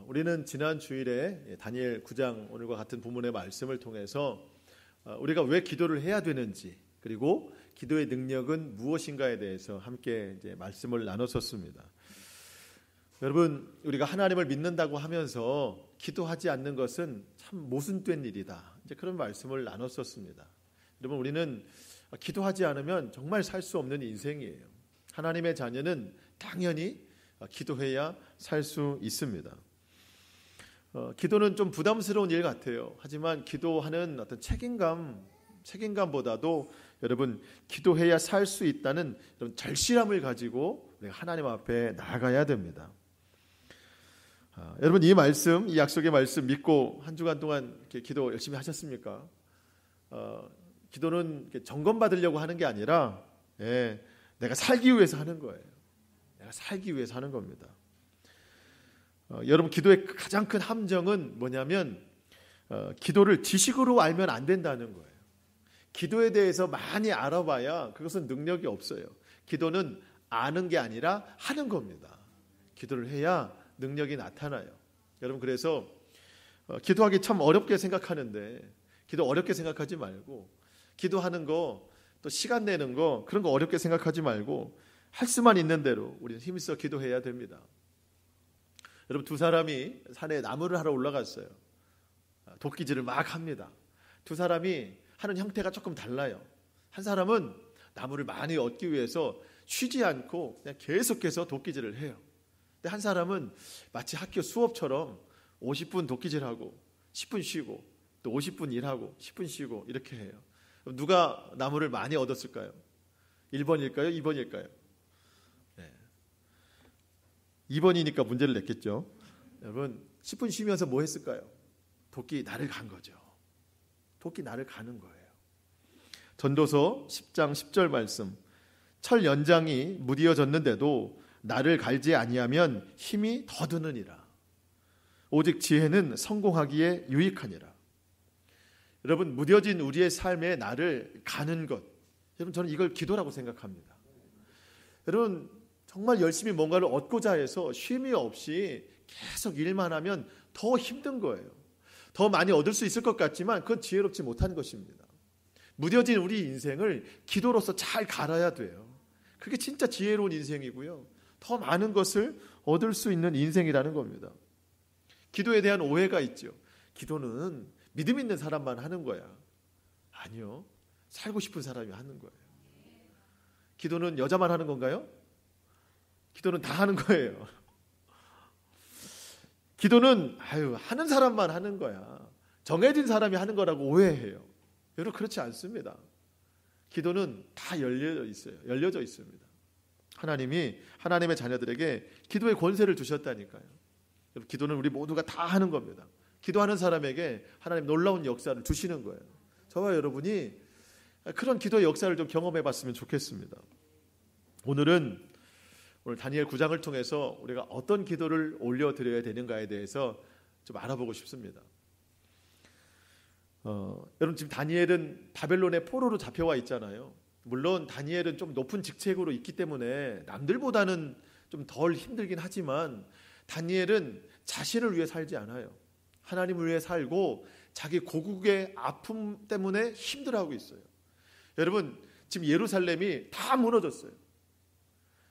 우리는 지난 주일에 다니엘 9장 오늘과 같은 본문의 말씀을 통해서 우리가 왜 기도를 해야 되는지, 그리고 기도의 능력은 무엇인가에 대해서 함께 이제 말씀을 나눴었습니다. 여러분, 우리가 하나님을 믿는다고 하면서 기도하지 않는 것은 참 모순된 일이다, 이제 그런 말씀을 나눴었습니다. 여러분, 우리는 기도하지 않으면 정말 살 수 없는 인생이에요. 하나님의 자녀는 당연히 기도해야 살 수 있습니다. 기도는 좀 부담스러운 일 같아요. 하지만 기도하는 어떤 책임감보다도 여러분, 기도해야 살 수 있다는 이런 절실함을 가지고 우리가 하나님 앞에 나아가야 됩니다. 여러분, 이 말씀, 이 약속의 말씀 믿고 한 주간 동안 이렇게 기도 열심히 하셨습니까? 기도는 점검받으려고 하는 게 아니라 내가 살기 위해서 하는 거예요. 내가 살기 위해서 하는 겁니다. 여러분, 기도의 가장 큰 함정은 뭐냐면 기도를 지식으로 알면 안 된다는 거예요. 기도에 대해서 많이 알아봐야 그것은 능력이 없어요. 기도는 아는 게 아니라 하는 겁니다. 기도를 해야 능력이 나타나요. 여러분, 그래서 기도하기 참 어렵게 생각하는데 기도 어렵게 생각하지 말고, 기도하는 거, 또 시간 내는 거, 그런 거 어렵게 생각하지 말고 할 수만 있는 대로 우리는 힘써 기도해야 됩니다. 여러분, 두 사람이 산에 나무를 하러 올라갔어요. 도끼질을 막 합니다. 두 사람이 하는 형태가 조금 달라요. 한 사람은 나무를 많이 얻기 위해서 쉬지 않고 그냥 계속해서 도끼질을 해요. 근데 한 사람은 마치 학교 수업처럼 50분 도끼질하고 10분 쉬고 또 50분 일하고 10분 쉬고 이렇게 해요. 누가 나무를 많이 얻었을까요? 1번일까요? 2번일까요? 2번이니까 문제를 냈겠죠. 여러분, 10분 쉬면서 뭐 했을까요? 도끼 날을 간 거죠. 도끼 날을 가는 거예요. 전도서 10장 10절 말씀. 철 연장이 무디어졌는데도 날을 갈지 아니하면 힘이 더 드느니라. 오직 지혜는 성공하기에 유익하니라. 여러분, 무뎌진 우리의 삶에 날을 가는 것, 여러분, 저는 이걸 기도라고 생각합니다. 여러분, 정말 열심히 뭔가를 얻고자 해서 쉼이 없이 계속 일만 하면 더 힘든 거예요. 더 많이 얻을 수 있을 것 같지만 그건 지혜롭지 못한 것입니다. 무뎌진 우리 인생을 기도로서 잘 갈아야 돼요. 그게 진짜 지혜로운 인생이고요, 더 많은 것을 얻을 수 있는 인생이라는 겁니다. 기도에 대한 오해가 있죠. 기도는 믿음 있는 사람만 하는 거야. 아니요, 살고 싶은 사람이 하는 거예요. 기도는 여자만 하는 건가요? 기도는 다 하는 거예요. 기도는 하는 사람만 하는 거야. 정해진 사람이 하는 거라고 오해해요. 여러분, 그렇지 않습니다. 기도는 다 열려져 있습니다. 하나님이 하나님의 자녀들에게 기도의 권세를 주셨다니까요. 여러분, 기도는 우리 모두가 다 하는 겁니다. 기도하는 사람에게 하나님 놀라운 역사를 주시는 거예요. 저와 여러분이 그런 기도의 역사를 좀 경험해 봤으면 좋겠습니다. 오늘 다니엘 9장을 통해서 우리가 어떤 기도를 올려드려야 되는가에 대해서 좀 알아보고 싶습니다. 여러분, 지금 다니엘은 바벨론의 포로로 잡혀와 있잖아요. 물론 다니엘은 좀 높은 직책으로 있기 때문에 남들보다는 좀 덜 힘들긴 하지만 다니엘은 자신을 위해 살지 않아요. 하나님을 위해 살고 자기 고국의 아픔 때문에 힘들어하고 있어요. 여러분, 지금 예루살렘이 다 무너졌어요.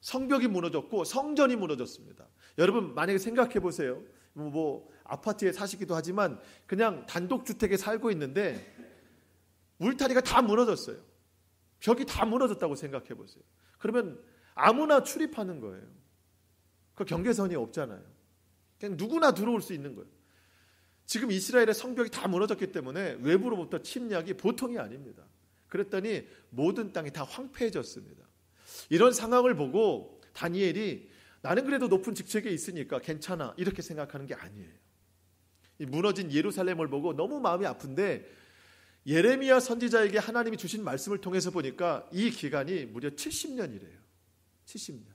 성벽이 무너졌고 성전이 무너졌습니다. 여러분, 만약에 생각해 보세요. 아파트에 사시기도 하지만 그냥 단독주택에 살고 있는데 울타리가 다 무너졌어요. 벽이 다 무너졌다고 생각해 보세요. 그러면 아무나 출입하는 거예요. 그 경계선이 없잖아요. 그냥 누구나 들어올 수 있는 거예요. 지금 이스라엘의 성벽이 다 무너졌기 때문에 외부로부터 침략이 보통이 아닙니다. 그랬더니 모든 땅이 다 황폐해졌습니다. 이런 상황을 보고 다니엘이 나는 그래도 높은 직책에 있으니까 괜찮아, 이렇게 생각하는 게 아니에요. 이 무너진 예루살렘을 보고 너무 마음이 아픈데 예레미야 선지자에게 하나님이 주신 말씀을 통해서 보니까 이 기간이 무려 70년이래요. 70년.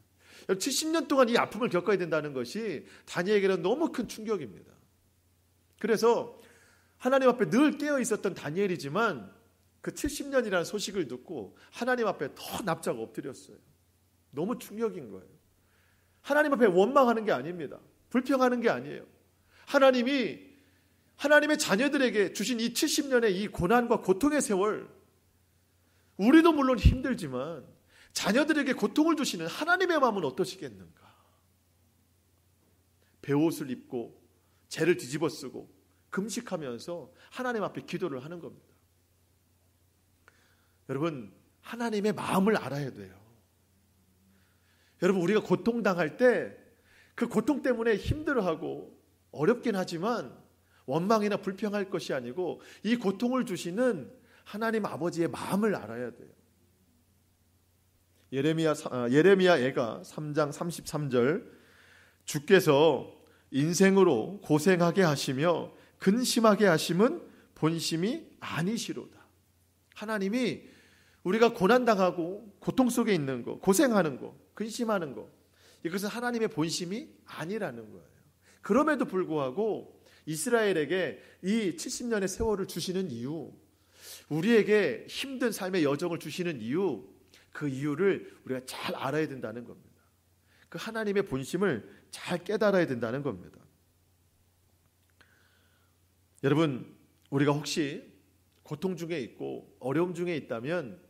70년 동안 이 아픔을 겪어야 된다는 것이 다니엘에게는 너무 큰 충격입니다. 그래서 하나님 앞에 늘 깨어 있었던 다니엘이지만 그 70년이라는 소식을 듣고 하나님 앞에 더 납작 엎드렸어요. 너무 충격인 거예요. 하나님 앞에 원망하는 게 아닙니다. 불평하는 게 아니에요. 하나님의 자녀들에게 주신 이 70년의 이 고난과 고통의 세월, 우리도 물론 힘들지만 자녀들에게 고통을 주시는 하나님의 마음은 어떠시겠는가? 베옷을 입고 죄를 뒤집어 쓰고 금식하면서 하나님 앞에 기도를 하는 겁니다. 여러분, 하나님의 마음을 알아야 돼요. 여러분, 우리가 고통당할 때 그 고통 때문에 힘들어하고 어렵긴 하지만 원망이나 불평할 것이 아니고 이 고통을 주시는 하나님 아버지의 마음을 알아야 돼요. 예레미야애가 3장 33절, 주께서 인생으로 고생하게 하시며 근심하게 하심은 본심이 아니시로다. 하나님이 우리가 고난당하고 고통 속에 있는 거, 고생하는 거, 근심하는 거, 이것은 하나님의 본심이 아니라는 거예요. 그럼에도 불구하고 이스라엘에게 이 70년의 세월을 주시는 이유, 우리에게 힘든 삶의 여정을 주시는 이유, 그 이유를 우리가 잘 알아야 된다는 겁니다. 그 하나님의 본심을 잘 깨달아야 된다는 겁니다. 여러분, 우리가 혹시 고통 중에 있고 어려움 중에 있다면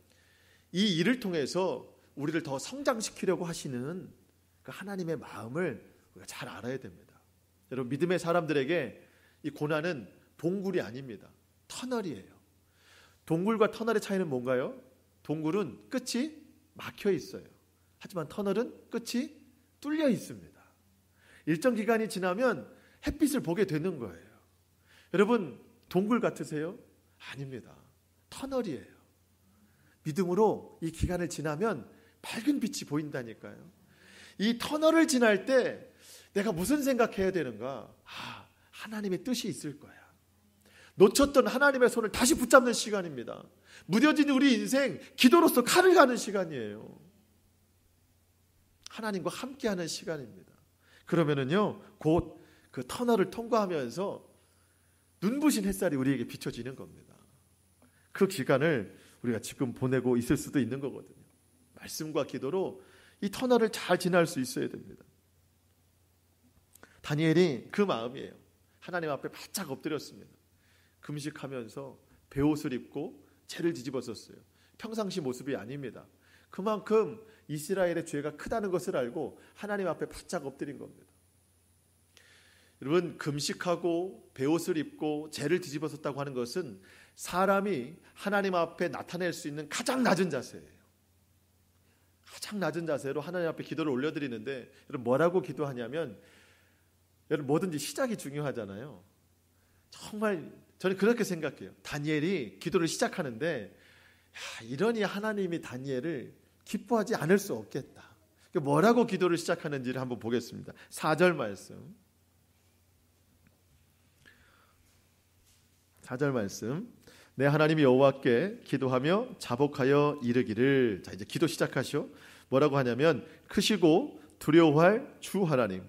이 일을 통해서 우리를 더 성장시키려고 하시는 그 하나님의 마음을 우리가 잘 알아야 됩니다. 여러분, 믿음의 사람들에게 이 고난은 동굴이 아닙니다. 터널이에요. 동굴과 터널의 차이는 뭔가요? 동굴은 끝이 막혀 있어요. 하지만 터널은 끝이 뚫려 있습니다. 일정 기간이 지나면 햇빛을 보게 되는 거예요. 여러분, 동굴 같으세요? 아닙니다. 터널이에요. 믿음으로 이 기간을 지나면 밝은 빛이 보인다니까요. 이 터널을 지날 때 내가 무슨 생각해야 되는가? 하나님의 뜻이 있을 거야. 놓쳤던 하나님의 손을 다시 붙잡는 시간입니다. 무뎌진 우리 인생, 기도로서 칼을 가는 시간이에요. 하나님과 함께하는 시간입니다. 그러면은요, 곧 그 터널을 통과하면서 눈부신 햇살이 우리에게 비춰지는 겁니다. 그 기간을 우리가 지금 보내고 있을 수도 있는 거거든요. 말씀과 기도로 이 터널을 잘 지날 수 있어야 됩니다. 다니엘이 그 마음이에요. 하나님 앞에 바짝 엎드렸습니다. 금식하면서 베옷을 입고 죄를 뒤집어 썼어요. 평상시 모습이 아닙니다. 그만큼 이스라엘의 죄가 크다는 것을 알고 하나님 앞에 바짝 엎드린 겁니다. 여러분, 금식하고 베옷을 입고 죄를 뒤집어 썼다고 하는 것은 사람이 하나님 앞에 나타낼 수 있는 가장 낮은 자세예요. 가장 낮은 자세로 하나님 앞에 기도를 올려드리는데, 여러분, 뭐라고 기도하냐면, 여러분, 뭐든지 시작이 중요하잖아요. 정말 저는 그렇게 생각해요. 다니엘이 기도를 시작하는데, 이러니 하나님이 다니엘을 기뻐하지 않을 수 없겠다. 뭐라고 기도를 시작하는지를 한번 보겠습니다. 4절 말씀. 4절 말씀. 내 하나님 여호와께 기도하며 자복하여 이르기를. 자, 이제 기도 시작하시오. 뭐라고 하냐면, 크시고 두려워할 주 하나님,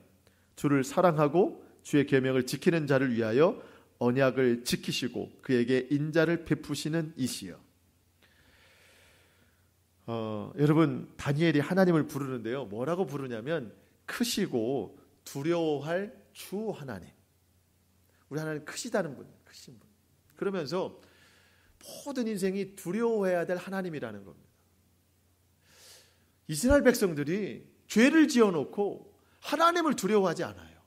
주를 사랑하고 주의 계명을 지키는 자를 위하여 언약을 지키시고 그에게 인자를 베푸시는 이시여. 여러분, 다니엘이 하나님을 부르는데요, 뭐라고 부르냐면 크시고 두려워할 주 하나님. 우리 하나님 크시다는 분, 크신 분. 그러면서 모든 인생이 두려워해야 될 하나님이라는 겁니다. 이스라엘 백성들이 죄를 지어놓고 하나님을 두려워하지 않아요.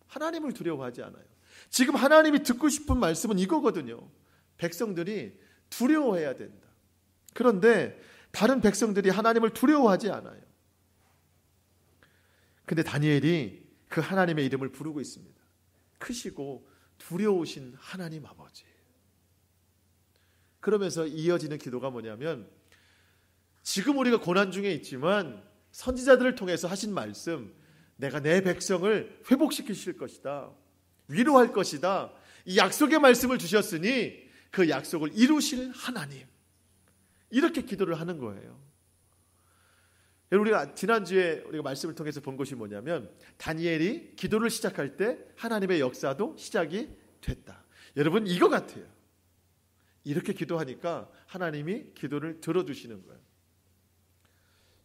하나님을 두려워하지 않아요. 지금 하나님이 듣고 싶은 말씀은 이거거든요. 백성들이 두려워해야 된다. 그런데 다른 백성들이 하나님을 두려워하지 않아요. 근데 다니엘이 그 하나님의 이름을 부르고 있습니다. 크시고 두려우신 하나님 아버지. 그러면서 이어지는 기도가 뭐냐면, 지금 우리가 고난 중에 있지만 선지자들을 통해서 하신 말씀, 내가 내 백성을 회복시키실 것이다, 위로할 것이다, 이 약속의 말씀을 주셨으니 그 약속을 이루실 하나님, 이렇게 기도를 하는 거예요. 우리가 지난주에 우리가 말씀을 통해서 본 것이 뭐냐면, 다니엘이 기도를 시작할 때 하나님의 역사도 시작이 됐다. 여러분, 이거 같아요. 이렇게 기도하니까 하나님이 기도를 들어주시는 거예요.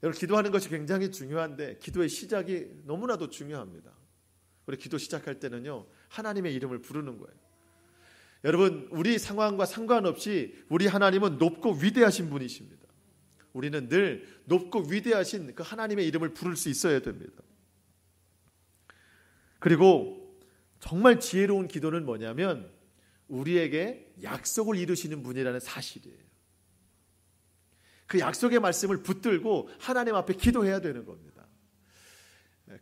여러분, 기도하는 것이 굉장히 중요한데 기도의 시작이 너무나도 중요합니다. 우리 기도 시작할 때는요, 하나님의 이름을 부르는 거예요. 여러분, 우리 상황과 상관없이 우리 하나님은 높고 위대하신 분이십니다. 우리는 늘 높고 위대하신 그 하나님의 이름을 부를 수 있어야 됩니다. 그리고 정말 지혜로운 기도는 뭐냐면 우리에게 약속을 이루시는 분이라는 사실이에요. 그 약속의 말씀을 붙들고 하나님 앞에 기도해야 되는 겁니다.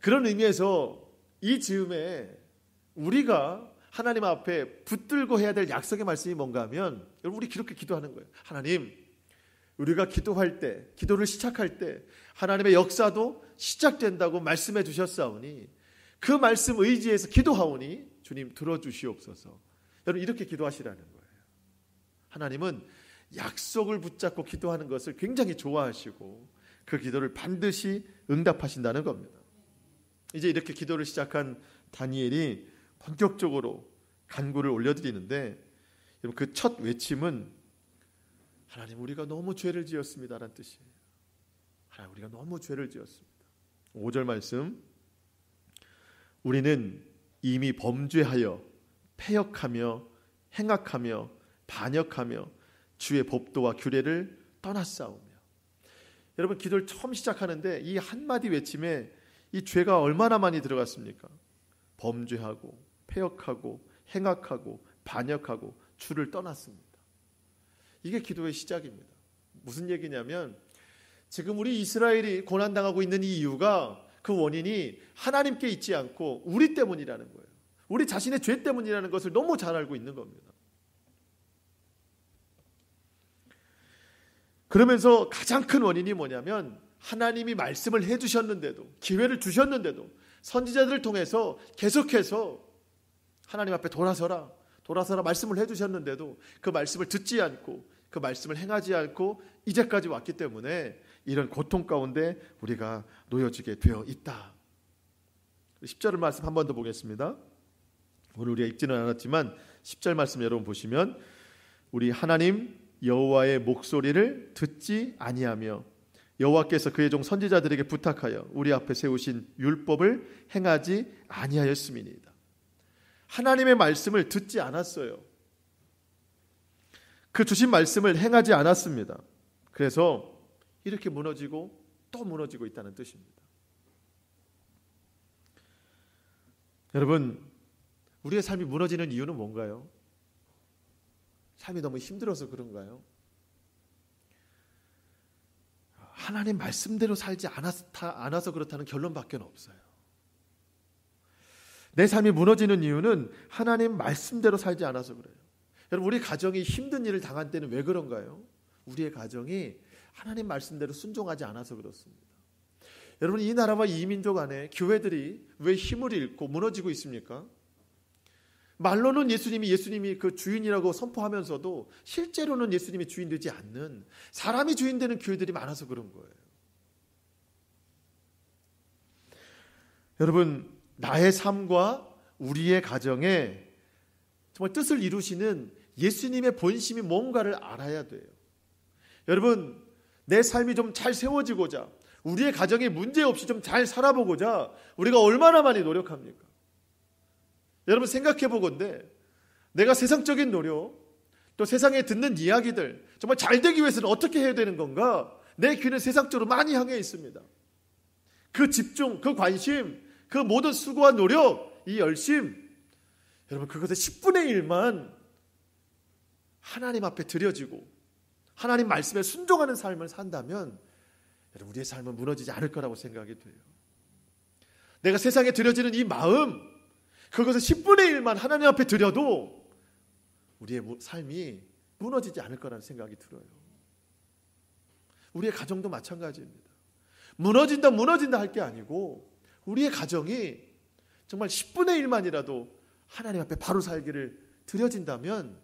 그런 의미에서 이 즈음에 우리가 하나님 앞에 붙들고 해야 될 약속의 말씀이 뭔가 하면, 여러분, 우리 그렇게 기도하는 거예요. 하나님, 우리가 기도할 때, 기도를 시작할 때 하나님의 역사도 시작된다고 말씀해 주셨사오니 그 말씀 의지해서 기도하오니 주님 들어주시옵소서. 여러분, 이렇게 기도하시라는 거예요. 하나님은 약속을 붙잡고 기도하는 것을 굉장히 좋아하시고 그 기도를 반드시 응답하신다는 겁니다. 이제 이렇게 기도를 시작한 다니엘이 본격적으로 간구를 올려드리는데, 그 첫 외침은 하나님, 우리가 너무 죄를 지었습니다라는 뜻이에요. 하나님, 우리가 너무 죄를 지었습니다. 5절 말씀, 우리는 이미 범죄하여 패역하며 행악하며 반역하며 주의 법도와 규례를 떠났사오며. 여러분, 기도를 처음 시작하는데 이 한마디 외침에 이 죄가 얼마나 많이 들어갔습니까? 범죄하고 패역하고 행악하고 반역하고 주를 떠났습니다. 이게 기도의 시작입니다. 무슨 얘기냐면 지금 우리 이스라엘이 고난당하고 있는 이 이유가, 그 원인이 하나님께 있지 않고 우리 때문이라는 거예요. 우리 자신의 죄 때문이라는 것을 너무 잘 알고 있는 겁니다. 그러면서 가장 큰 원인이 뭐냐면 하나님이 말씀을 해주셨는데도, 기회를 주셨는데도 선지자들을 통해서 계속해서 하나님 앞에 돌아서라 말씀을 해주셨는데도 그 말씀을 듣지 않고 그 말씀을 행하지 않고 이제까지 왔기 때문에 이런 고통 가운데 우리가 놓여지게 되어 있다. 10절 말씀 한 번 더 보겠습니다. 오늘 우리가 읽지는 않았지만 10절 말씀 여러분 보시면, 우리 하나님 여호와의 목소리를 듣지 아니하며 여호와께서 그의 종 선지자들에게 부탁하여 우리 앞에 세우신 율법을 행하지 아니하였음이니이다. 하나님의 말씀을 듣지 않았어요. 그 주신 말씀을 행하지 않았습니다. 그래서 이렇게 무너지고 또 무너지고 있다는 뜻입니다. 여러분, 우리의 삶이 무너지는 이유는 뭔가요? 삶이 너무 힘들어서 그런가요? 하나님 말씀대로 살지 않아서 그렇다는 결론밖에 없어요. 내 삶이 무너지는 이유는 하나님 말씀대로 살지 않아서 그래요. 여러분, 우리 가정이 힘든 일을 당한 때는 왜 그런가요? 우리의 가정이 하나님 말씀대로 순종하지 않아서 그렇습니다. 여러분, 이 나라와 이 민족 안에 교회들이 왜 힘을 잃고 무너지고 있습니까? 말로는 예수님이 그 주인이라고 선포하면서도 실제로는 예수님이 주인 되지 않는, 사람이 주인 되는 교회들이 많아서 그런 거예요. 여러분, 나의 삶과 우리의 가정에 정말 뜻을 이루시는 예수님의 본심이 뭔가를 알아야 돼요. 여러분, 내 삶이 좀 잘 세워지고자, 우리의 가정이 문제없이 좀 잘 살아보고자 우리가 얼마나 많이 노력합니까? 여러분, 생각해 보건대 내가 세상적인 노력, 또 세상에 듣는 이야기들, 정말 잘 되기 위해서는 어떻게 해야 되는 건가? 내 귀는 세상적으로 많이 향해 있습니다. 그 집중, 그 관심, 그 모든 수고와 노력, 이 열심, 여러분, 그것의 10분의 1만 하나님 앞에 드려지고 하나님 말씀에 순종하는 삶을 산다면 여러분, 우리의 삶은 무너지지 않을 거라고 생각이 돼요. 내가 세상에 드려지는 이 마음, 그것을 10분의 1만 하나님 앞에 드려도 우리의 삶이 무너지지 않을 거라는 생각이 들어요. 우리의 가정도 마찬가지입니다. 무너진다 할 게 아니고 우리의 가정이 정말 10분의 1만이라도 하나님 앞에 바로 살기를 드려진다면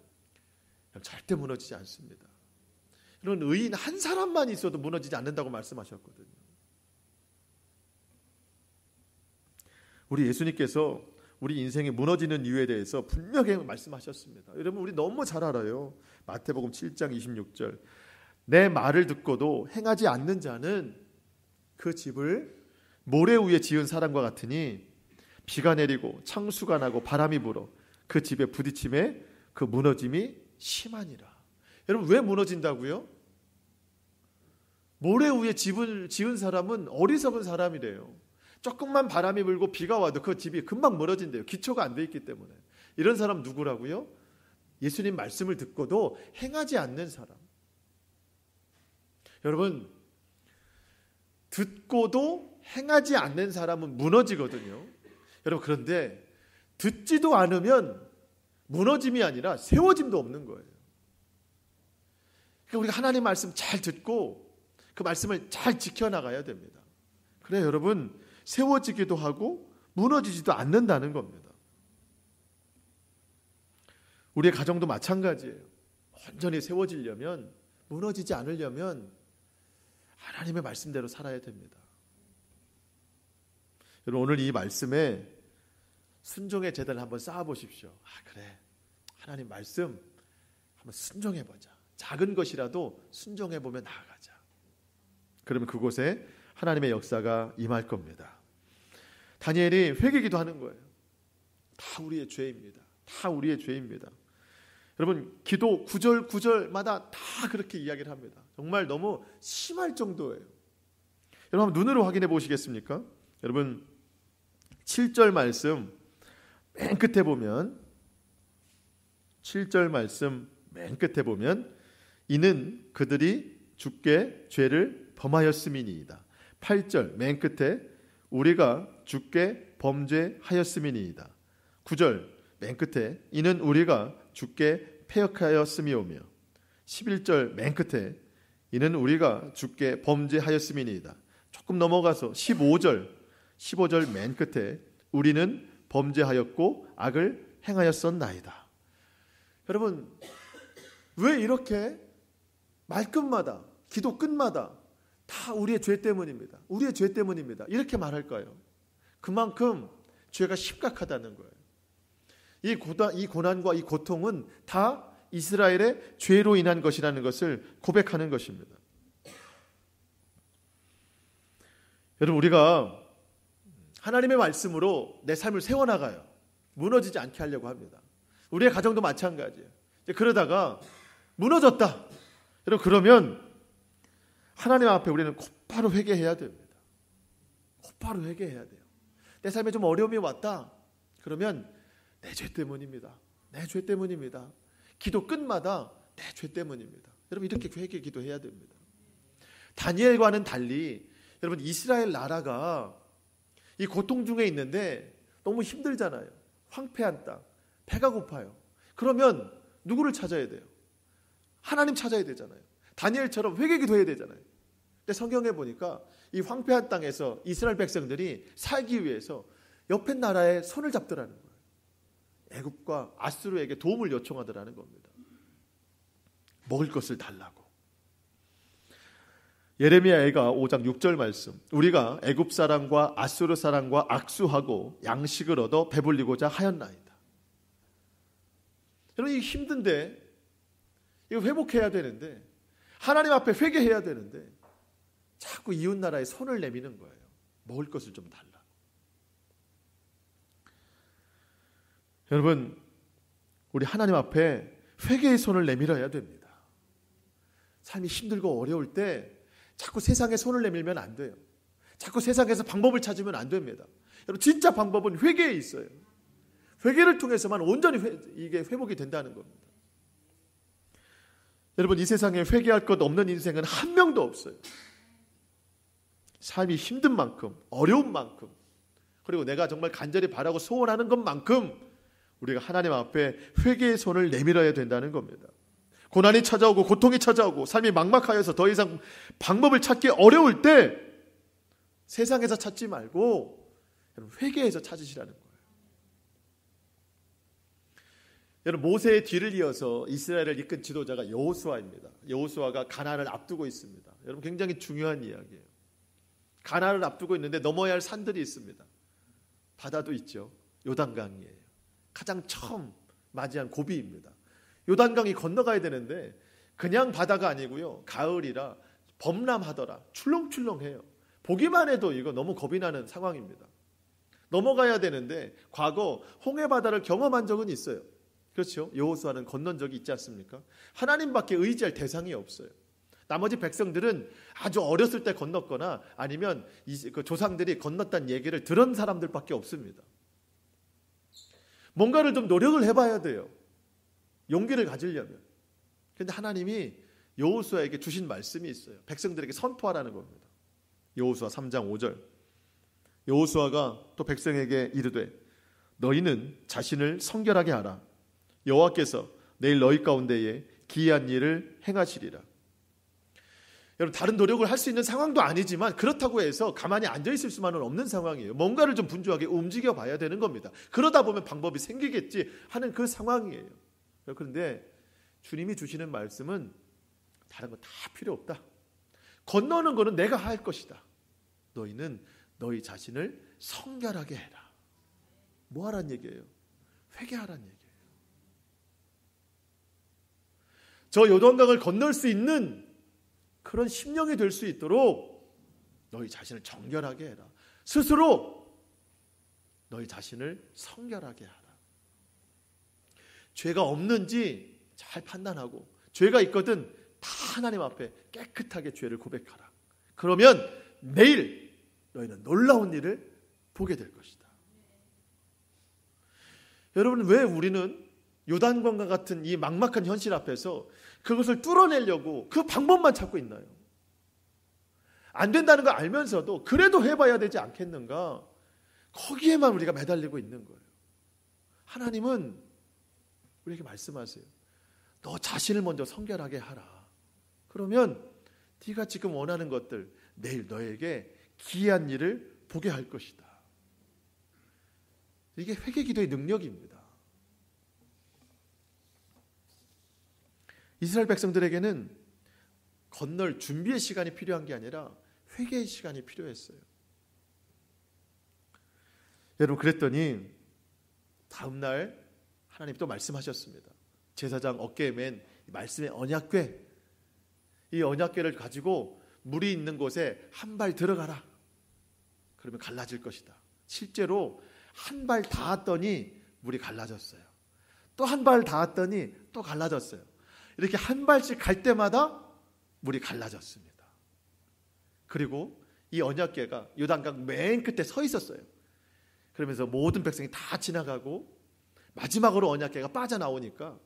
절대 무너지지 않습니다. 이런 의인 한 사람만 있어도 무너지지 않는다고 말씀하셨거든요. 우리 예수님께서 우리 인생이 무너지는 이유에 대해서 분명히 말씀하셨습니다. 여러분, 우리 너무 잘 알아요. 마태복음 7장 26절, 내 말을 듣고도 행하지 않는 자는 그 집을 모래 위에 지은 사람과 같으니 비가 내리고 창수가 나고 바람이 불어 그 집에 부딪힘에 그 무너짐이 심하니라. 여러분, 왜 무너진다고요? 모래 위에 집을 지은 사람은 어리석은 사람이래요. 조금만 바람이 불고 비가 와도 그 집이 금방 무너진대요. 기초가 안 돼 있기 때문에. 이런 사람 누구라고요? 예수님 말씀을 듣고도 행하지 않는 사람. 여러분, 듣고도 행하지 않는 사람은 무너지거든요. 여러분, 그런데 듣지도 않으면 무너짐이 아니라 세워짐도 없는 거예요. 그러니까 우리가 하나님 말씀 잘 듣고 그 말씀을 잘 지켜나가야 됩니다. 그래 여러분, 세워지기도 하고 무너지지도 않는다는 겁니다. 우리의 가정도 마찬가지예요. 온전히 세워지려면, 무너지지 않으려면 하나님의 말씀대로 살아야 됩니다. 여러분, 오늘 이 말씀에 순종의 재단을 한번 쌓아보십시오. 그래, 하나님 말씀 한번 순종해보자. 작은 것이라도 순종해보면 나아가자. 그러면 그곳에 하나님의 역사가 임할 겁니다. 다니엘이 회개기도 하는 거예요. 다 우리의 죄입니다. 다 우리의 죄입니다. 여러분, 기도 구절마다 다 그렇게 이야기를 합니다. 정말 너무 심할 정도예요. 여러분, 한번 눈으로 확인해 보시겠습니까? 여러분, 7절 말씀 맨 끝에 보면, 7절 말씀 맨 끝에 보면, 이는 그들이 주께 죄를 범하였음이니이다. 8절 맨 끝에 우리가 주께 범죄하였음이니이다. 9절 맨 끝에 이는 우리가 주께 패역하였음이오며, 11절 맨 끝에 이는 우리가 주께 범죄하였음이니이다. 조금 넘어가서 15절 맨 끝에 우리는 범죄하였고 악을 행하였었나이다. 여러분, 왜 이렇게 말끝마다, 기도 끝마다 다 우리의 죄 때문입니다. 우리의 죄 때문입니다. 이렇게 말할까요? 그만큼 죄가 심각하다는 거예요. 이 고난과 이 고통은 다 이스라엘의 죄로 인한 것이라는 것을 고백하는 것입니다. 여러분, 우리가 하나님의 말씀으로 내 삶을 세워나가요. 무너지지 않게 하려고 합니다. 우리의 가정도 마찬가지예요. 그러다가 무너졌다. 여러분, 그러면 하나님 앞에 우리는 곧바로 회개해야 됩니다. 곧바로 회개해야 돼요. 내 삶에 좀 어려움이 왔다. 그러면 내 죄 때문입니다. 내 죄 때문입니다. 기도 끝마다 내 죄 때문입니다. 여러분, 이렇게 회개 기도해야 됩니다. 다니엘과는 달리 여러분, 이스라엘 나라가 이 고통 중에 있는데 너무 힘들잖아요. 황폐한 땅, 배가 고파요. 그러면 누구를 찾아야 돼요? 하나님 찾아야 되잖아요. 다니엘처럼 회개 기도해야 되잖아요. 근데 성경에 보니까 이 황폐한 땅에서 이스라엘 백성들이 살기 위해서 옆에 나라에 손을 잡더라는 거예요. 애굽과 아수르에게 도움을 요청하더라는 겁니다. 먹을 것을 달라고. 예레미야가 5장 6절 말씀, 우리가 애굽 사람과 아수르 사람과 악수하고 양식을 얻어 배불리고자 하였나이다. 여러분, 이게 힘든데, 이거 회복해야 되는데, 하나님 앞에 회개해야 되는데 자꾸 이웃 나라에 손을 내미는 거예요. 먹을 것을 좀 달라. 여러분, 우리 하나님 앞에 회개의 손을 내밀어야 됩니다. 삶이 힘들고 어려울 때 자꾸 세상에 손을 내밀면 안 돼요. 자꾸 세상에서 방법을 찾으면 안 됩니다. 여러분, 진짜 방법은 회개에 있어요. 회개를 통해서만 온전히 이게 회복이 된다는 겁니다. 여러분, 이 세상에 회개할 것 없는 인생은 한 명도 없어요. 삶이 힘든 만큼, 어려운 만큼, 그리고 내가 정말 간절히 바라고 소원하는 것만큼 우리가 하나님 앞에 회개의 손을 내밀어야 된다는 겁니다. 고난이 찾아오고 고통이 찾아오고 삶이 막막하여서 더 이상 방법을 찾기 어려울 때 세상에서 찾지 말고 회개에서 찾으시라는 거예요. 여러분, 모세의 뒤를 이어서 이스라엘을 이끈 지도자가 여호수아입니다. 여호수아가 가나안을 앞두고 있습니다. 여러분, 굉장히 중요한 이야기예요. 가나안을 앞두고 있는데 넘어야 할 산들이 있습니다. 바다도 있죠. 요단강이에요. 가장 처음 맞이한 고비입니다. 요단강이 건너가야 되는데 그냥 바다가 아니고요. 가을이라 범람하더라. 출렁출렁해요. 보기만 해도 이거 너무 겁이 나는 상황입니다. 넘어가야 되는데 과거 홍해바다를 경험한 적은 있어요. 그렇죠? 여호수아는 건넌 적이 있지 않습니까? 하나님밖에 의지할 대상이 없어요. 나머지 백성들은 아주 어렸을 때 건넜거나 아니면 그 조상들이 건넜다는 얘기를 들은 사람들밖에 없습니다. 뭔가를 좀 노력을 해봐야 돼요. 용기를 가지려면. 그런데 하나님이 여호수아에게 주신 말씀이 있어요. 백성들에게 선포하라는 겁니다. 여호수아 3장 5절. 여호수아가 또 백성에게 이르되 너희는 자신을 성결하게 하라. 여호와께서 내일 너희 가운데에 기이한 일을 행하시리라. 여러분, 다른 노력을 할 수 있는 상황도 아니지만 그렇다고 해서 가만히 앉아있을 수만은 없는 상황이에요. 뭔가를 좀 분주하게 움직여 봐야 되는 겁니다. 그러다 보면 방법이 생기겠지 하는 그 상황이에요. 그런데 주님이 주시는 말씀은 다른 거 다 필요 없다. 건너는 거는 내가 할 것이다. 너희는 너희 자신을 성결하게 해라. 뭐 하란 얘기예요? 회개하란 얘기예요. 저 요단강을 건널 수 있는 그런 심령이 될 수 있도록 너희 자신을 정결하게 해라. 스스로 너희 자신을 성결하게 하라. 죄가 없는지 잘 판단하고 죄가 있거든 다 하나님 앞에 깨끗하게 죄를 고백하라. 그러면 내일 너희는 놀라운 일을 보게 될 것이다. 여러분, 왜 우리는 요단강과 같은 이 막막한 현실 앞에서 그것을 뚫어내려고 그 방법만 찾고 있나요? 안 된다는 걸 알면서도 그래도 해봐야 되지 않겠는가? 거기에만 우리가 매달리고 있는 거예요. 하나님은 우리에게 말씀하세요. 너 자신을 먼저 성결하게 하라. 그러면 네가 지금 원하는 것들 내일 너에게 기이한 일을 보게 할 것이다. 이게 회개기도의 능력입니다. 이스라엘 백성들에게는 건널 준비의 시간이 필요한 게 아니라 회개의 시간이 필요했어요. 여러분, 그랬더니 다음날 하나님 또 말씀하셨습니다. 제사장 어깨에 맨 말씀의 언약궤, 이 언약궤를 가지고 물이 있는 곳에 한 발 들어가라. 그러면 갈라질 것이다. 실제로 한 발 닿았더니 물이 갈라졌어요. 또 한 발 닿았더니 또 갈라졌어요. 이렇게 한 발씩 갈 때마다 물이 갈라졌습니다. 그리고 이 언약궤가 요단강 맨 끝에 서 있었어요. 그러면서 모든 백성이 다 지나가고 마지막으로 언약궤가 빠져나오니까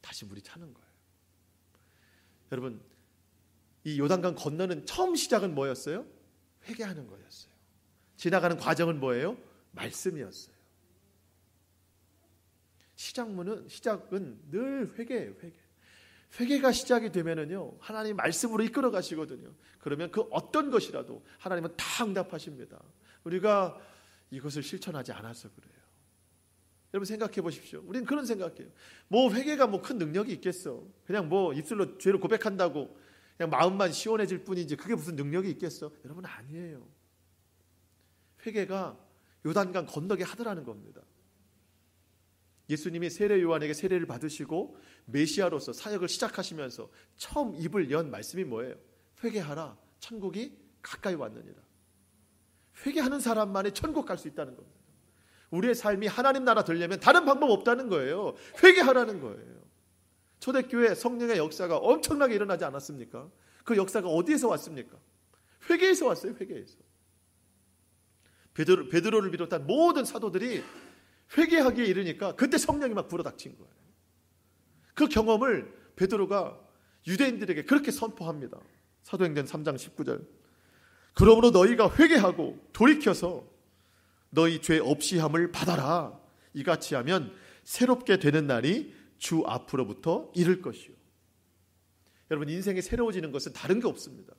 다시 물이 차는 거예요. 여러분, 이 요단강 건너는 처음 시작은 뭐였어요? 회개하는 거였어요. 지나가는 과정은 뭐예요? 말씀이었어요. 시작은 늘 회개예요. 회개가 시작이 되면은요, 하나님 말씀으로 이끌어 가시거든요. 그러면 그 어떤 것이라도 하나님은 다 응답하십니다. 우리가 이것을 실천하지 않아서 그래요. 여러분, 생각해 보십시오. 우리는 그런 생각해요. 뭐 회개가 뭐 큰 능력이 있겠어? 그냥 뭐 입술로 죄를 고백한다고 그냥 마음만 시원해질 뿐이지 그게 무슨 능력이 있겠어? 여러분, 아니에요. 회개가 요단강 건너게 하더라는 겁니다. 예수님이 세례 요한에게 세례를 받으시고 메시아로서 사역을 시작하시면서 처음 입을 연 말씀이 뭐예요? 회개하라, 천국이 가까이 왔느니라. 회개하는 사람만이 천국 갈 수 있다는 겁니다. 우리의 삶이 하나님 나라 되려면 다른 방법 없다는 거예요. 회개하라는 거예요. 초대교회 성령의 역사가 엄청나게 일어나지 않았습니까? 그 역사가 어디에서 왔습니까? 회개에서 왔어요. 회개에서. 베드로를 비롯한 모든 사도들이 회개하기에 이르니까 그때 성령이 막 불어닥친 거예요. 그 경험을 베드로가 유대인들에게 그렇게 선포합니다. 사도행전 3장 19절. 그러므로 너희가 회개하고 돌이켜서 너희 죄 없이 함을 받아라. 이같이 하면 새롭게 되는 날이 주 앞으로부터 이를 것이요. 여러분, 인생이 새로워지는 것은 다른 게 없습니다.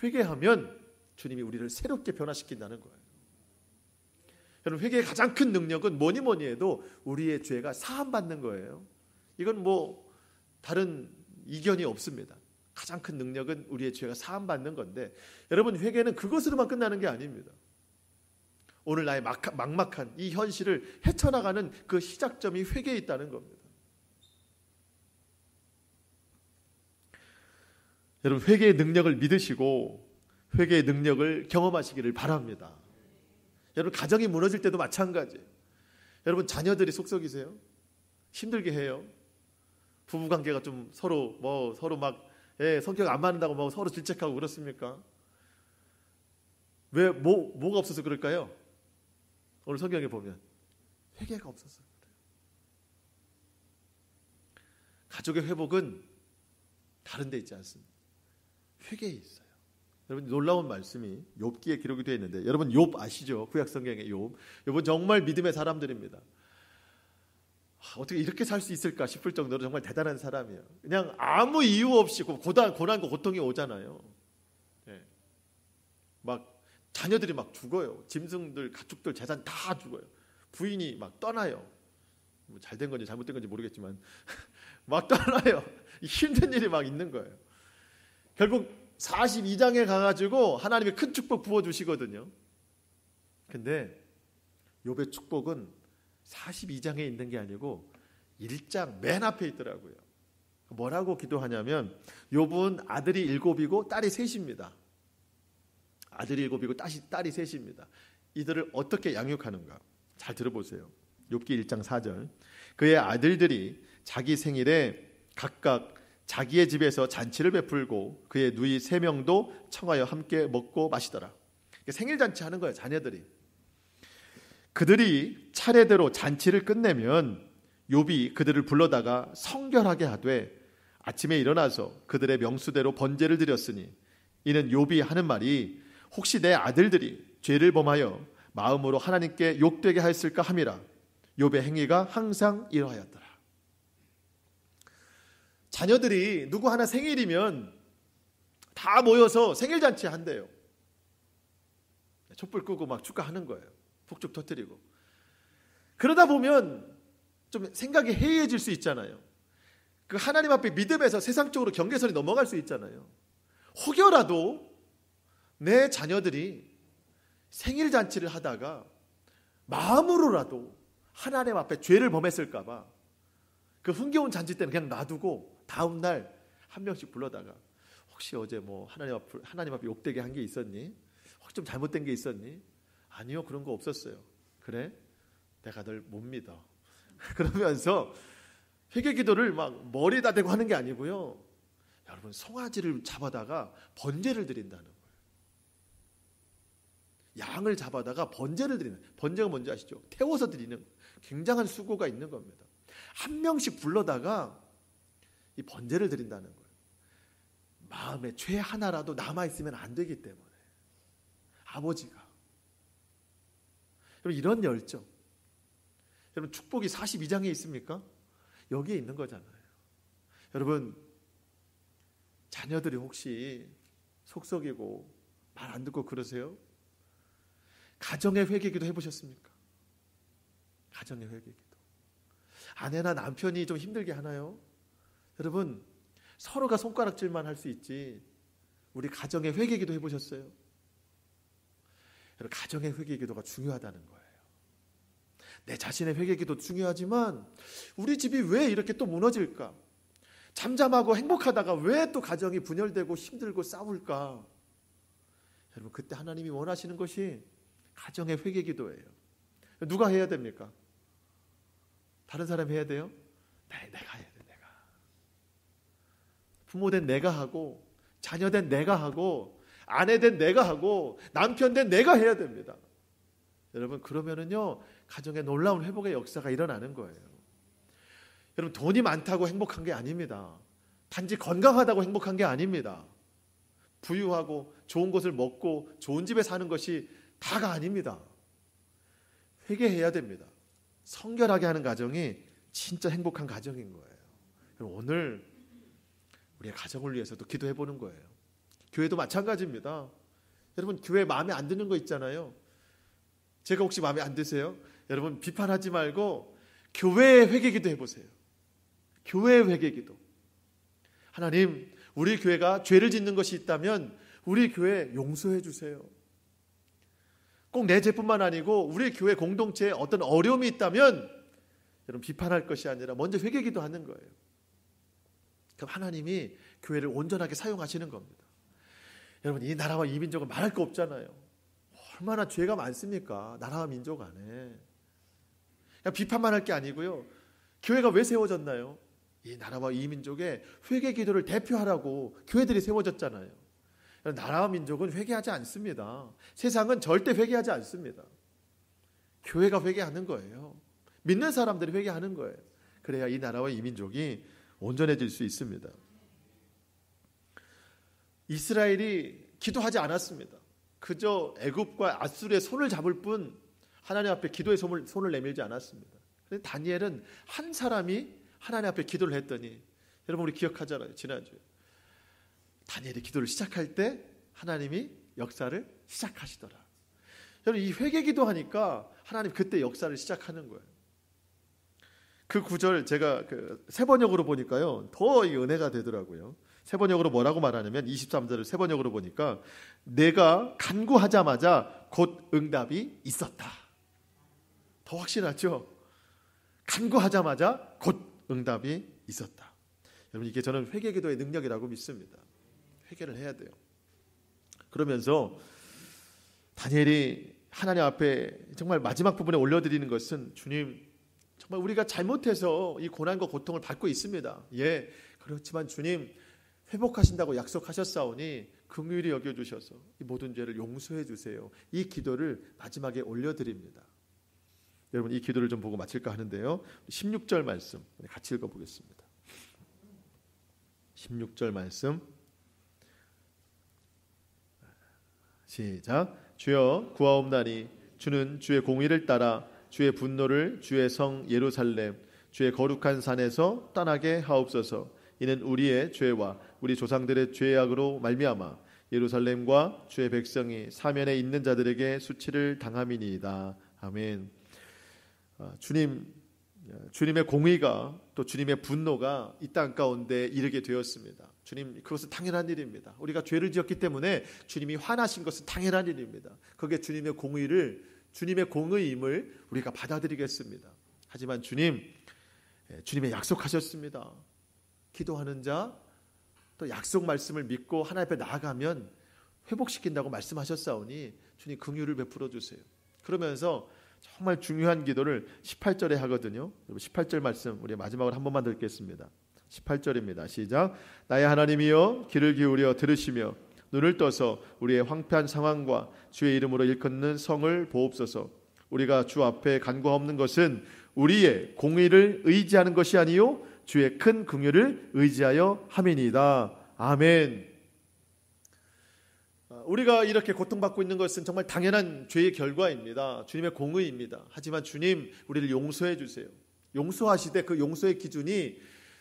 회개하면 주님이 우리를 새롭게 변화시킨다는 거예요. 여러분, 회개의 가장 큰 능력은 뭐니 해도 우리의 죄가 사함받는 거예요. 이건 뭐 다른 이견이 없습니다. 가장 큰 능력은 우리의 죄가 사함받는 건데, 여러분, 회개는 그것으로만 끝나는 게 아닙니다. 오늘 나의 막막한 이 현실을 헤쳐나가는 그 시작점이 회개에 있다는 겁니다. 여러분, 회개의 능력을 믿으시고 회개의 능력을 경험하시기를 바랍니다. 여러분 가정이 무너질 때도 마찬가지예요. 여러분 자녀들이 속썩이세요? 힘들게 해요? 부부관계가 좀 서로 막 성격 안 맞는다고 뭐 서로 질책하고 그렇습니까? 왜 뭐가 없어서 그럴까요? 오늘 성경에 보면 회개가 없어서 그래요. 가족의 회복은 다른 데 있지 않습니다. 회개에 있어요. 여러분 놀라운 말씀이 욥기에 기록이 되어 있는데 여러분 욥 아시죠? 구약 성경의 욥은 정말 믿음의 사람들입니다. 어떻게 이렇게 살 수 있을까 싶을 정도로 정말 대단한 사람이에요. 그냥 아무 이유 없이 고난과 고통이 오잖아요. 네. 막 자녀들이 막 죽어요. 짐승들, 가축들, 재산 다 죽어요. 부인이 막 떠나요. 뭐 잘된 건지 잘못된 건지 모르겠지만 막 떠나요. 힘든 일이 막 있는 거예요. 결국 42장에 가가지고 하나님이 큰 축복 부어주시거든요. 근데 욥의 축복은 42장에 있는 게 아니고 1장 맨 앞에 있더라고요. 뭐라고 기도하냐면 욥은 아들이 7이고 딸이 3입니다. 아들이 7이고 딸이 3입니다. 이들을 어떻게 양육하는가? 잘 들어보세요. 욥기 1장 4절. 그의 아들들이 자기 생일에 각각 자기의 집에서 잔치를 베풀고 그의 누이 3명도 청하여 함께 먹고 마시더라. 생일 잔치 하는 거예요. 자녀들이. 그들이 차례대로 잔치를 끝내면 욥이 그들을 불러다가 성결하게 하되 아침에 일어나서 그들의 명수대로 번제를 드렸으니 이는 욥이 하는 말이 혹시 내 아들들이 죄를 범하여 마음으로 하나님께 욕되게 하였을까 함이라. 욥의 행위가 항상 이러하였더라. 자녀들이 누구 하나 생일이면 다 모여서 생일잔치 한대요. 촛불 끄고 막 축하하는 거예요. 폭죽 터뜨리고. 그러다 보면 좀 생각이 해이해질 수 있잖아요. 그 하나님 앞에 믿음에서 세상적으로 경계선이 넘어갈 수 있잖아요. 혹여라도 내 자녀들이 생일잔치를 하다가 마음으로라도 하나님 앞에 죄를 범했을까 봐 그 흥겨운 잔치 때는 그냥 놔두고 다음 날 한 명씩 불러다가 혹시 어제 뭐 하나님 앞에 욕되게 한 게 있었니? 혹시 좀 잘못된 게 있었니? 아니요, 그런 거 없었어요. 그래? 내가 널 못 믿어. 그러면서 회개 기도를 막 머리에다 대고 하는 게 아니고요. 여러분 송아지를 잡아다가 번제를 드린다는 거예요. 양을 잡아다가 번제를 드리는, 번제가 뭔지 아시죠? 태워서 드리는 굉장한 수고가 있는 겁니다. 한 명씩 불러다가 이 번제를 드린다는 거예요. 마음에 죄 하나라도 남아있으면 안 되기 때문에. 아버지가. 여러분 이런 열정. 여러분 축복이 42장에 있습니까? 여기에 있는 거잖아요. 여러분 자녀들이 혹시 속썩이고 말 안 듣고 그러세요? 가정의 회개기도 해보셨습니까? 가정의 회개기도. 아내나 남편이 좀 힘들게 하나요? 여러분 서로가 손가락질만 할 수 있지 우리 가정의 회개기도 해보셨어요? 여러분 가정의 회개기도가 중요하다는 거예요. 내 자신의 회개기도 중요하지만 우리 집이 왜 이렇게 또 무너질까? 잠잠하고 행복하다가 왜 또 가정이 분열되고 힘들고 싸울까? 여러분 그때 하나님이 원하시는 것이 가정의 회개기도예요. 누가 해야 됩니까? 다른 사람이 해야 돼요? 내가 해야 돼. 내가. 부모 된 내가 하고 자녀 된 내가 하고 아내 된 내가 하고 남편 된 내가 해야 됩니다. 여러분 그러면은요 가정에 놀라운 회복의 역사가 일어나는 거예요. 여러분 돈이 많다고 행복한 게 아닙니다. 단지 건강하다고 행복한 게 아닙니다. 부유하고 좋은 것을 먹고 좋은 집에 사는 것이 다가 아닙니다. 회개해야 됩니다. 성결하게 하는 가정이 진짜 행복한 가정인 거예요. 오늘 우리의 가정을 위해서도 기도해 보는 거예요. 교회도 마찬가지입니다. 여러분 교회 마음에 안 드는 거 있잖아요. 제가 혹시 마음에 안 드세요? 여러분 비판하지 말고 교회의 회개기도 해보세요. 교회의 회개기도. 하나님 우리 교회가 죄를 짓는 것이 있다면 우리 교회 용서해 주세요. 꼭 내 죄뿐만 아니고 우리 교회 공동체에 어떤 어려움이 있다면 여러분 비판할 것이 아니라 먼저 회개기도 하는 거예요. 그럼 하나님이 교회를 온전하게 사용하시는 겁니다. 여러분 이 나라와 이 민족은 말할 거 없잖아요. 얼마나 죄가 많습니까? 나라와 민족 안에. 그냥 비판만 할 게 아니고요. 교회가 왜 세워졌나요? 이 나라와 이 민족의 회개 기도를 대표하라고 교회들이 세워졌잖아요. 나라와 민족은 회개하지 않습니다. 세상은 절대 회개하지 않습니다. 교회가 회개하는 거예요. 믿는 사람들이 회개하는 거예요. 그래야 이 나라와 이 민족이 온전해질 수 있습니다. 이스라엘이 기도하지 않았습니다. 그저 애굽과 아수르의 손을 잡을 뿐 하나님 앞에 기도의 손을 내밀지 않았습니다. 그런데 다니엘은 한 사람이 하나님 앞에 기도를 했더니, 여러분 우리 기억하잖아요. 지난주에 다니엘이 기도를 시작할 때 하나님이 역사를 시작하시더라. 여러분 이 회개 기도하니까 하나님 그때 역사를 시작하는 거예요. 그 구절 제가 세 번역으로 보니까요 더 은혜가 되더라고요. 세 번역으로 뭐라고 말하냐면 23절을 세 번역으로 보니까 내가 간구하자마자 곧 응답이 있었다. 더 확신하죠? 간구하자마자 곧 응답이 있었다. 여러분 이게 저는 회개 기도의 능력이라고 믿습니다. 회개를 해야 돼요. 그러면서 다니엘이 하나님 앞에 정말 마지막 부분에 올려드리는 것은, 주님 정말 우리가 잘못해서 이 고난과 고통을 받고 있습니다. 예, 그렇지만 주님 회복하신다고 약속하셨사오니 긍휼히 여겨주셔서 이 모든 죄를 용서해 주세요. 이 기도를 마지막에 올려드립니다. 여러분 이 기도를 좀 보고 마칠까 하는데요. 16절 말씀 같이 읽어보겠습니다. 16절 말씀 시작. 주여 구하옵나니 주는 주의 공의를 따라 주의 분노를 주의 성 예루살렘 주의 거룩한 산에서 떠나게 하옵소서. 이는 우리의 죄와 우리 조상들의 죄악으로 말미암아 예루살렘과 주의 백성이 사면에 있는 자들에게 수치를 당함이니이다. 아멘. 주님의 공의가 또 주님의 분노가 이 땅 가운데 이르게 되었습니다. 주님 그것은 당연한 일입니다. 우리가 죄를 지었기 때문에 주님이 화나신 것은 당연한 일입니다. 그게 주님의 공의임을 우리가 받아들이겠습니다. 하지만 주님의 약속하셨습니다. 기도하는 자 또 약속 말씀을 믿고 하나님 앞에 나아가면 회복시킨다고 말씀하셨사오니 주님 긍휼을 베풀어 주세요. 그러면서 정말 중요한 기도를 18절에 하거든요. 18절 말씀 우리 마지막으로 한 번만 듣겠습니다. 18절입니다. 시작. 나의 하나님이여 귀를 기울여 들으시며 눈을 떠서 우리의 황폐한 상황과 주의 이름으로 일컫는 성을 보옵소서. 우리가 주 앞에 간구하옵는 것은 우리의 공의를 의지하는 것이 아니요 주의 큰 긍휼을 의지하여 함이니이다. 아멘. 우리가 이렇게 고통받고 있는 것은 정말 당연한 죄의 결과입니다. 주님의 공의입니다. 하지만 주님 우리를 용서해 주세요. 용서하시되 그 용서의 기준이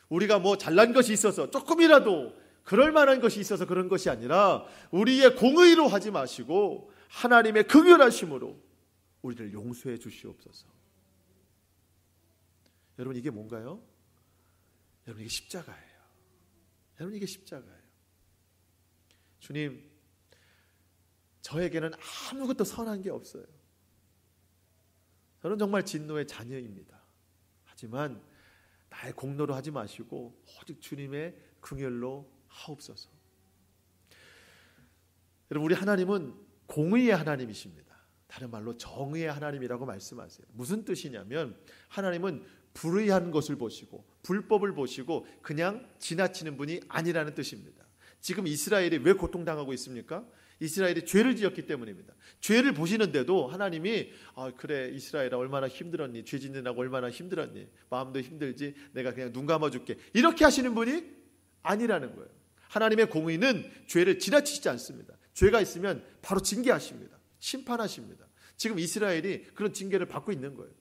우리가 뭐 잘난 것이 있어서 조금이라도 그럴 만한 것이 있어서 그런 것이 아니라 우리의 공의로 하지 마시고 하나님의 긍휼하심으로 우리를 용서해 주시옵소서. 여러분 이게 뭔가요? 여러분 이게 십자가예요. 여러분 이게 십자가예요. 주님 저에게는 아무것도 선한 게 없어요. 저는 정말 진노의 자녀입니다. 하지만 나의 공로로 하지 마시고 오직 주님의 긍휼로 하옵소서. 여러분 우리 하나님은 공의의 하나님이십니다. 다른 말로 정의의 하나님이라고 말씀하세요. 무슨 뜻이냐면 하나님은 불의한 것을 보시고 불법을 보시고 그냥 지나치는 분이 아니라는 뜻입니다. 지금 이스라엘이 왜 고통당하고 있습니까? 이스라엘이 죄를 지었기 때문입니다. 죄를 보시는데도 하나님이 그래 이스라엘아 얼마나 힘들었니? 죄 짓느라고 얼마나 힘들었니? 마음도 힘들지? 내가 그냥 눈 감아줄게. 이렇게 하시는 분이 아니라는 거예요. 하나님의 공의는 죄를 지나치지 않습니다. 죄가 있으면 바로 징계하십니다. 심판하십니다. 지금 이스라엘이 그런 징계를 받고 있는 거예요.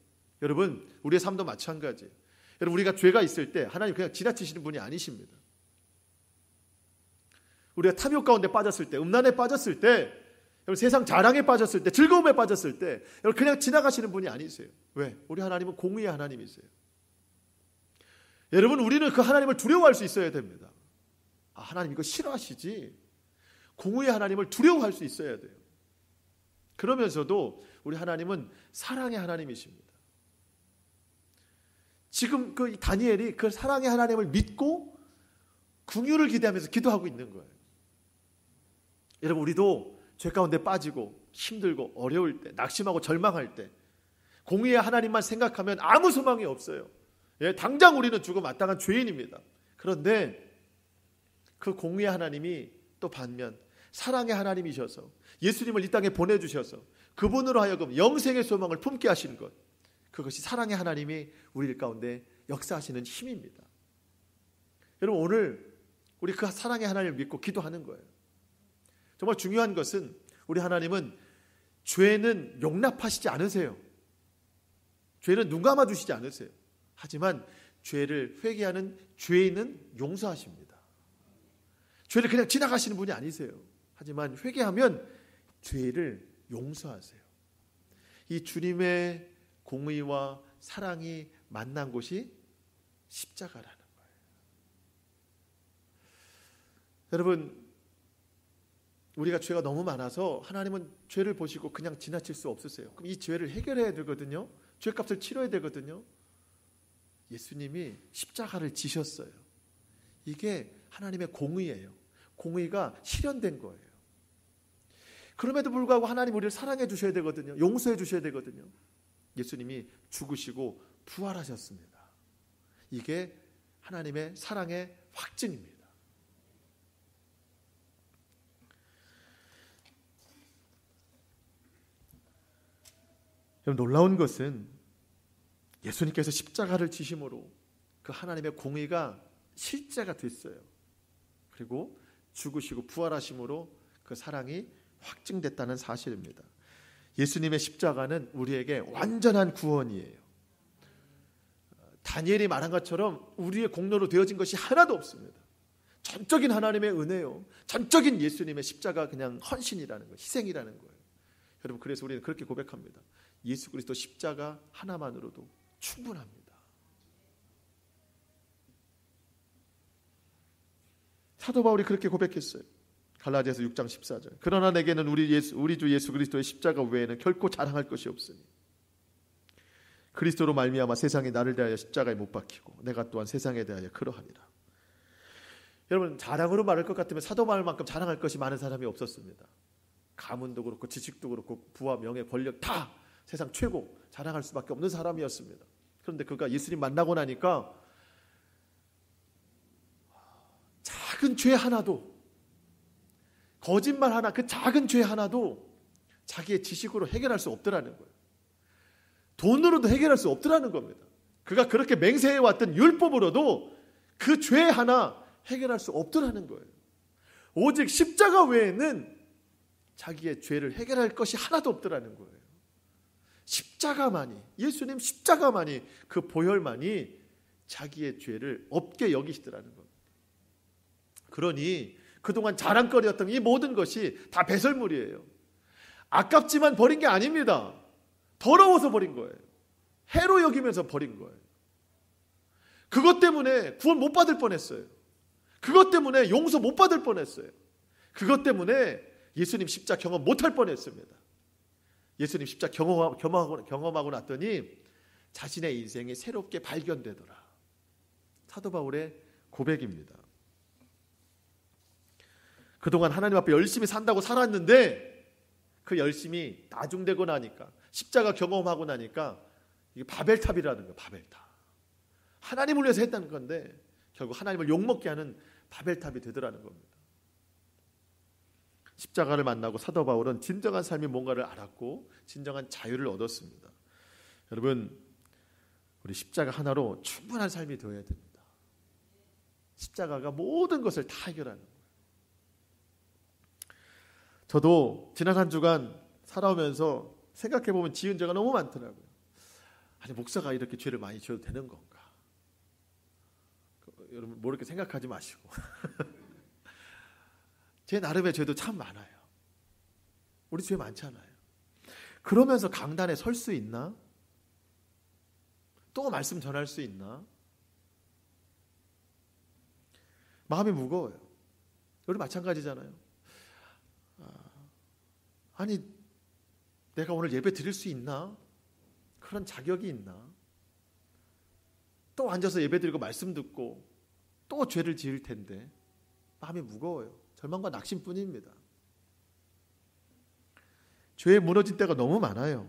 여러분 우리의 삶도 마찬가지예요. 여러분 우리가 죄가 있을 때 하나님 그냥 지나치시는 분이 아니십니다. 우리가 탐욕 가운데 빠졌을 때, 음란에 빠졌을 때, 여러분 세상 자랑에 빠졌을 때, 즐거움에 빠졌을 때 여러분 그냥 지나가시는 분이 아니세요. 왜? 우리 하나님은 공의의 하나님이세요. 여러분 우리는 그 하나님을 두려워할 수 있어야 됩니다. 하나님 이거 싫어하시지? 공의의 하나님을 두려워할 수 있어야 돼요. 그러면서도 우리 하나님은 사랑의 하나님이십니다. 지금 그 다니엘이 그 사랑의 하나님을 믿고 긍휼을 기대하면서 기도하고 있는 거예요. 여러분 우리도 죄 가운데 빠지고 힘들고 어려울 때, 낙심하고 절망할 때 공의의 하나님만 생각하면 아무 소망이 없어요. 예, 당장 우리는 죽어 마땅한 죄인입니다. 그런데 그 공의의 하나님이 또 반면 사랑의 하나님이셔서 예수님을 이 땅에 보내주셔서 그분으로 하여금 영생의 소망을 품게 하시는 것, 그것이 사랑의 하나님이 우리 가운데 역사하시는 힘입니다. 여러분, 오늘 우리 그 사랑의 하나님을 믿고 기도하는 거예요. 정말 중요한 것은 우리 하나님은 죄는 용납하시지 않으세요. 죄는 눈 감아주시지 않으세요. 하지만 죄를 회개하는 죄인은 용서하십니다. 죄를 그냥 지나가시는 분이 아니세요. 하지만 회개하면 죄를 용서하세요. 이 주님의 공의와 사랑이 만난 곳이 십자가라는 거예요. 여러분, 우리가 죄가 너무 많아서 하나님은 죄를 보시고 그냥 지나칠 수 없으세요. 그럼 이 죄를 해결해야 되거든요. 죄값을 치러야 되거든요. 예수님이 십자가를 지셨어요. 이게 하나님의 공의예요. 공의가 실현된 거예요. 그럼에도 불구하고 하나님 우리를 사랑해 주셔야 되거든요. 용서해 주셔야 되거든요. 예수님이 죽으시고 부활하셨습니다. 이게 하나님의 사랑의 확증입니다. 여러분, 놀라운 것은 예수님께서 십자가를 지심으로 그 하나님의 공의가 실제가 됐어요. 그리고 죽으시고 부활하심으로 그 사랑이 확증됐다는 사실입니다. 예수님의 십자가는 우리에게 완전한 구원이에요. 다니엘이 말한 것처럼 우리의 공로로 되어진 것이 하나도 없습니다. 전적인 하나님의 은혜요, 전적인 예수님의 십자가 그냥 헌신이라는 거예요. 희생이라는 거예요. 여러분, 그래서 우리는 그렇게 고백합니다. 예수 그리스도 십자가 하나만으로도 충분합니다. 사도 바울이 그렇게 고백했어요. 갈라디아서 6장 14절. 그러나 내게는 우리 주 예수 그리스도의 십자가 외에는 결코 자랑할 것이 없으니 그리스도로 말미암아 세상이 나를 대하여 십자가에 못 박히고 내가 또한 세상에 대하여 그러하니라. 여러분, 자랑으로 말할 것 같으면 사도 바울만큼 자랑할 것이 많은 사람이 없었습니다. 가문도 그렇고 지식도 그렇고 부와 명예 권력 다 세상 최고 자랑할 수밖에 없는 사람이었습니다. 그런데 그가 예수님 만나고 나니까 작은 죄 하나도, 거짓말 하나, 그 작은 죄 하나도 자기의 지식으로 해결할 수 없더라는 거예요. 돈으로도 해결할 수 없더라는 겁니다. 그가 그렇게 맹세해왔던 율법으로도 그 죄 하나 해결할 수 없더라는 거예요. 오직 십자가 외에는 자기의 죄를 해결할 것이 하나도 없더라는 거예요. 십자가만이, 예수님 십자가만이, 그 보혈만이 자기의 죄를 없게 여기시더라는 겁니다. 그러니 그동안 자랑거리였던 이 모든 것이 다 배설물이에요. 아깝지만 버린 게 아닙니다. 더러워서 버린 거예요. 해로 여기면서 버린 거예요. 그것 때문에 구원 못 받을 뻔했어요. 그것 때문에 용서 못 받을 뻔했어요. 그것 때문에 예수님 십자 경험 못할 뻔했습니다. 예수님 십자 경험하고 났더니 자신의 인생이 새롭게 발견되더라. 사도 바울의 고백입니다. 그동안 하나님 앞에 열심히 산다고 살았는데 그 열심이 나중되고 나니까, 십자가 경험하고 나니까 이게 바벨탑이라는 거예요. 바벨탑. 하나님을 위해서 했다는 건데 결국 하나님을 욕먹게 하는 바벨탑이 되더라는 겁니다. 십자가를 만나고 사도 바울은 진정한 삶이 뭔가를 알았고 진정한 자유를 얻었습니다. 여러분, 우리 십자가 하나로 충분한 삶이 되어야 됩니다. 십자가가 모든 것을 다 해결하는 거예요. 저도 지난 한 주간 살아오면서 생각해보면 지은 죄가 너무 많더라고요. 아니, 목사가 이렇게 죄를 많이 지어도 되는 건가? 여러분, 뭐 이렇게 생각하지 마시고 제 나름의 죄도 참 많아요. 우리 죄 많잖아요. 그러면서 강단에 설 수 있나? 또 말씀 전할 수 있나? 마음이 무거워요. 우리 마찬가지잖아요. 아니, 내가 오늘 예배 드릴 수 있나? 그런 자격이 있나? 또 앉아서 예배 드리고 말씀 듣고 또 죄를 지을 텐데 마음이 무거워요. 절망과 낙심뿐입니다. 죄에 무너진 때가 너무 많아요.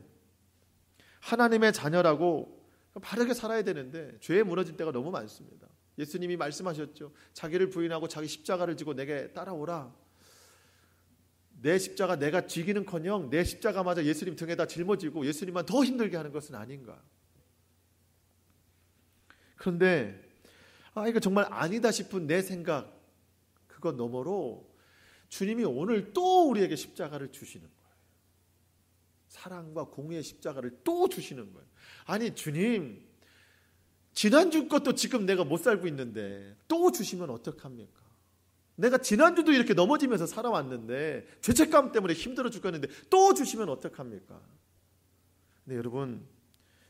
하나님의 자녀라고 바르게 살아야 되는데 죄에 무너진 때가 너무 많습니다. 예수님이 말씀하셨죠. 자기를 부인하고 자기 십자가를 지고 내게 따라오라. 내 십자가 내가 지기는커녕 내 십자가마저 예수님 등에다 짊어지고 예수님만 더 힘들게 하는 것은 아닌가. 그런데 이거 정말 아니다 싶은 내 생각, 그것 너머로 주님이 오늘 또 우리에게 십자가를 주시는 거예요. 사랑과 공의의 십자가를 또 주시는 거예요. 아니 주님, 지난주 것도 지금 내가 못 살고 있는데 또 주시면 어떡합니까? 내가 지난주도 이렇게 넘어지면서 살아왔는데 죄책감 때문에 힘들어 죽겠는데 또 주시면 어떡합니까? 근데 여러분,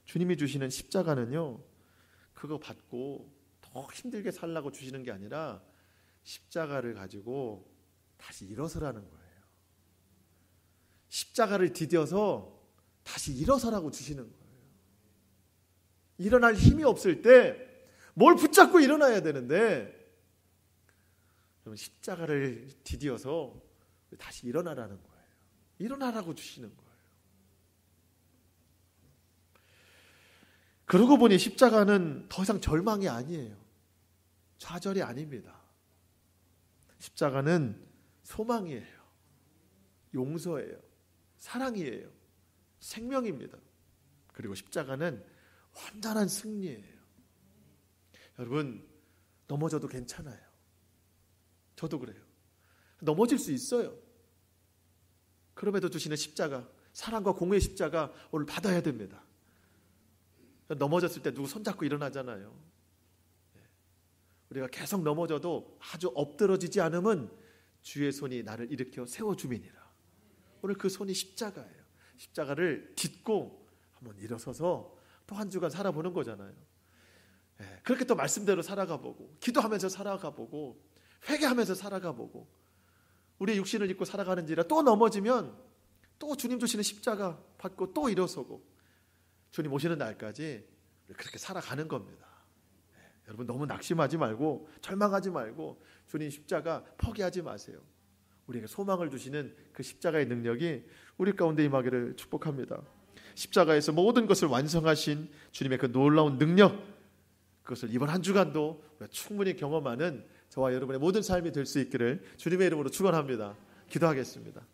주님이 주시는 십자가는요, 그거 받고 더 힘들게 살라고 주시는 게 아니라 십자가를 가지고 다시 일어서라는 거예요. 십자가를 디뎌서 다시 일어서라고 주시는 거예요. 일어날 힘이 없을 때 뭘 붙잡고 일어나야 되는데 십자가를 디디어서 다시 일어나라는 거예요. 일어나라고 주시는 거예요. 그러고 보니 십자가는 더 이상 절망이 아니에요. 좌절이 아닙니다. 십자가는 소망이에요. 용서예요. 사랑이에요. 생명입니다. 그리고 십자가는 완전한 승리예요. 여러분, 넘어져도 괜찮아요. 저도 그래요. 넘어질 수 있어요. 그럼에도 주시는 십자가, 사랑과 공의의 십자가 오늘 받아야 됩니다. 넘어졌을 때 누구 손잡고 일어나잖아요. 우리가 계속 넘어져도 아주 엎드러지지 않으면 주의 손이 나를 일으켜 세워주미니라. 오늘 그 손이 십자가예요. 십자가를 딛고 한번 일어서서 또 한 주간 살아보는 거잖아요. 그렇게 또 말씀대로 살아가보고, 기도하면서 살아가보고, 회개하면서 살아가보고, 우리의 육신을 입고 살아가는지라 또 넘어지면 또 주님 주시는 십자가 받고 또 일어서고 주님 오시는 날까지 그렇게 살아가는 겁니다. 여러분, 너무 낙심하지 말고 절망하지 말고 주님 십자가 포기하지 마세요. 우리에게 소망을 주시는 그 십자가의 능력이 우리 가운데 임하기를 축복합니다. 십자가에서 모든 것을 완성하신 주님의 그 놀라운 능력, 그것을 이번 한 주간도 충분히 경험하는 저와 여러분의 모든 삶이 될 수 있기를 주님의 이름으로 축원합니다. 기도하겠습니다.